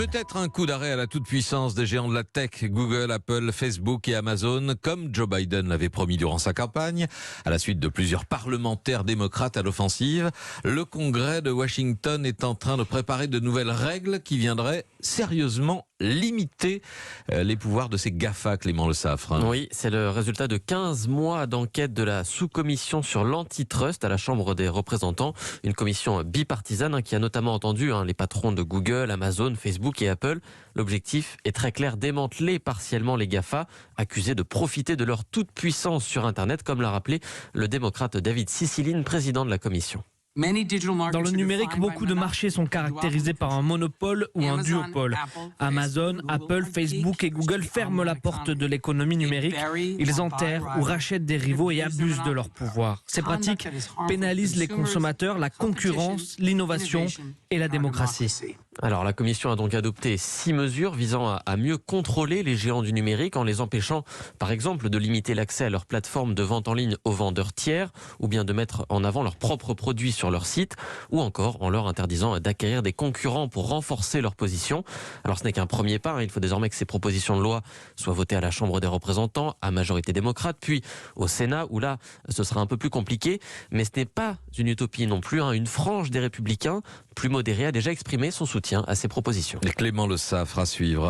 Peut-être un coup d'arrêt à la toute-puissance des géants de la tech, Google, Apple, Facebook et Amazon, comme Joe Biden l'avait promis durant sa campagne. À la suite de plusieurs parlementaires démocrates à l'offensive, le Congrès de Washington est en train de préparer de nouvelles règles qui viendraient sérieusement limiter les pouvoirs de ces GAFA, Clément Le Saffre. Oui, c'est le résultat de 15 mois d'enquête de la sous-commission sur l'antitrust à la Chambre des représentants. Une commission bipartisane qui a notamment entendu les patrons de Google, Amazon, Facebook et Apple. L'objectif est très clair, démanteler partiellement les GAFA, accusés de profiter de leur toute-puissance sur Internet, comme l'a rappelé le démocrate David Cicilline, président de la commission. Dans le numérique, beaucoup de marchés sont caractérisés par un monopole ou un duopole. Amazon, Apple, Facebook et Google ferment la porte de l'économie numérique. Ils enterrent ou rachètent des rivaux et abusent de leur pouvoir. Ces pratiques pénalisent les consommateurs, la concurrence, l'innovation et la démocratie. Alors la commission a donc adopté 6 mesures visant à mieux contrôler les géants du numérique en les empêchant par exemple de limiter l'accès à leur plateforme de vente en ligne aux vendeurs tiers ou bien de mettre en avant leurs propres produits sur leur site ou encore en leur interdisant d'acquérir des concurrents pour renforcer leur position. Alors ce n'est qu'un premier pas, il faut désormais que ces propositions de loi soient votées à la Chambre des représentants à majorité démocrate puis au Sénat où là ce sera un peu plus compliqué, mais ce n'est pas une utopie non plus. Une frange des républicains plus modérée a déjà exprimé son soutien à ces propositions. Et Clément Le Saffre à suivre.